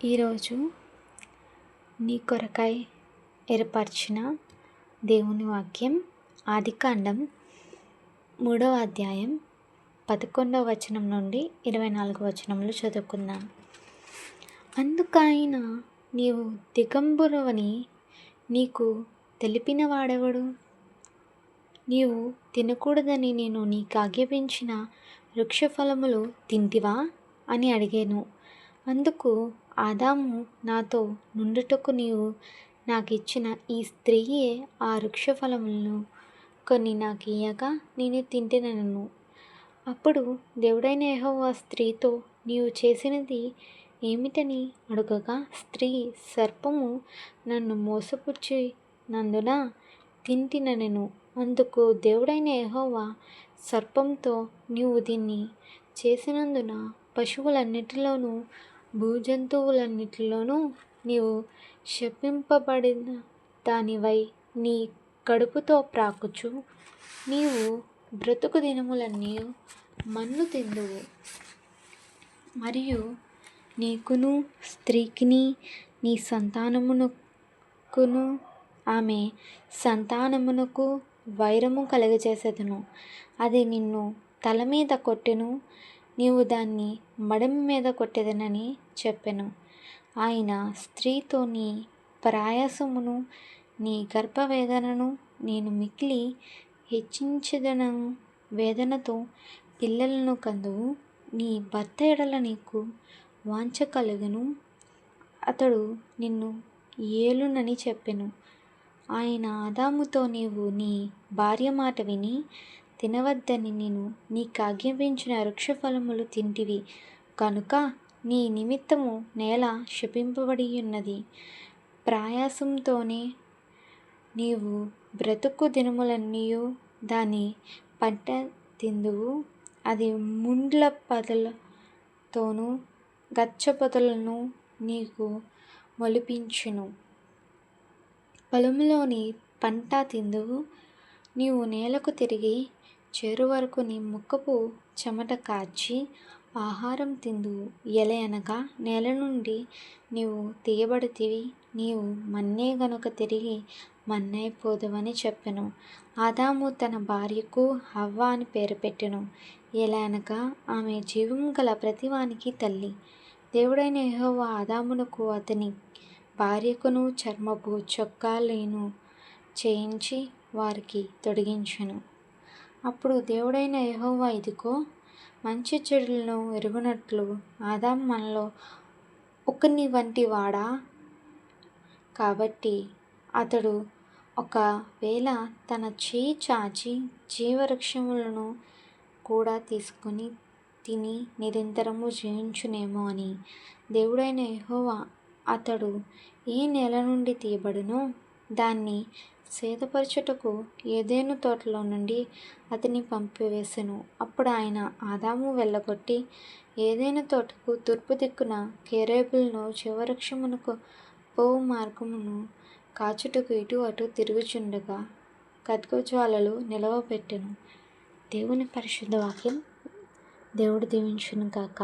ఈరోజు నీ కొరకై ఏర్పరిచిన దేవుని వాక్యం ఆదికాండం 3వ అధ్యాయం 11వ వచనం నుండి 24వ వచనములు చదువుకుందాం. అందుకాయన, నీవు దిగంబరువని నీకు తెలిపిన వాడెవడు? నీవు తినకూడదని నేను నీకు ఆజ్ఞాపించిన వృక్షఫలములు తింటివా అని అడిగాను. అందుకు ఆదాము, నాతో నుండుటకు నీవు నాకిచ్చిన ఈ స్త్రీయే ఆ వృక్షఫలములను కొన్ని నాకు ఇయ్యగా నేను తింటినెను. అప్పుడు దేవుడైన యెహోవా స్త్రీతో, నీవు చేసినది ఏమిటని అడుగగా, స్త్రీ, సర్పము నన్ను మోసపుచ్చినందున తింటినెను. అందుకు దేవుడైన యెహోవా సర్పంతో, నీవు దీన్ని చేసినందున పశువులన్నిటిలోనూ భూజంతువులన్నిటిలోనూ నీవు శపింపబడిన దానివై నీ కడుపుతో ప్రాకుచు నీవు బ్రతుకు దినములన్నీ మన్ను తిందువు. మరియు నీకును స్త్రీకిని నీ సంతానమునకును ఆమె సంతానమునకు వైరము కలుగజేసెదను. అది నిన్ను తల మీద కొట్టెను, నీవు దాన్ని మడమ మీద కొట్టెదనని చెప్పెను. ఆయన స్త్రీతో, నీ ప్రయాసమును నీ గర్భవేదనను నేను మిక్కిలి హెచ్చించెదను. వేదనతో పిల్లలను కందువు. నీ భర్త ఎడల నీకు వాంఛ కలుగును, అతడు నిన్ను ఏలునని చెప్పెను. ఆయన ఆదాముతో, నీవు నీ భార్య మాట విని తినవద్దని నేను నీకు ఆజ్ఞాపించిన వృక్షఫలములు తింటివి కనుక నీ నిమిత్తము నేల శపింపబడియున్నది. ప్రయాసంతోనే నీవు బ్రతుకు దినములన్నీ దాని పంట తిందువు. అది ముండ్ల పొదలతోనూ గచ్చపొదలను నీకు మొలిపించును. పొలములోని పంట తిందువు. నీవు నేలకు తిరిగి చేరువరకు నీ ముఖపు చెమట కార్చి ఆహారం తిందువు. ఎలయనగా నేల నుండి నీవు తీయబడితివి, నీవు మన్నే గనుక తిరిగి మన్నైపోదువని చెప్పెను. ఆదాము తన భార్యకు హవ్వ అని పేరు పెట్టెను. ఎలయనగా ఆమె జీవము గల ప్రతివానికి తల్లి. దేవుడైన యెహోవా ఆదామునకు అతని భార్యకును చర్మపు చొక్కాలను చేయించి వారికి తొడిగించెను. అప్పుడు దేవుడైన యెహోవా, ఇదిగో, మంచి చెడులను ఎరుగునట్లు ఆదాము మనలో ఒకని వంటి వాడా? కాబట్టి అతడు ఒకవేళ తన చేయి చాచి జీవవృక్షములను కూడా తీసుకొని తిని నిరంతరము జీవించునేమో అని. దేవుడైన యెహోవా అతడు ఏ నేల నుండి తీయబడునో దాన్ని సేదపరచుటకు ఏదెను తోటలో నుండి అతన్ని పంపివేసెను. అప్పుడు ఆయన ఆదాము వెళ్ళగొట్టి ఏదెను తోటకు తూర్పు దిక్కున కేరూబులను జీవవృక్షమునకు పోవు మార్గమును కాచుటకు ఇటు అటు తిరుగుచుండగా ఖడ్గజ్వాలలు నిలవబెట్టెను. దేవుని పరిశుద్ధ వాక్యం దేవుడు దీవించును గాక.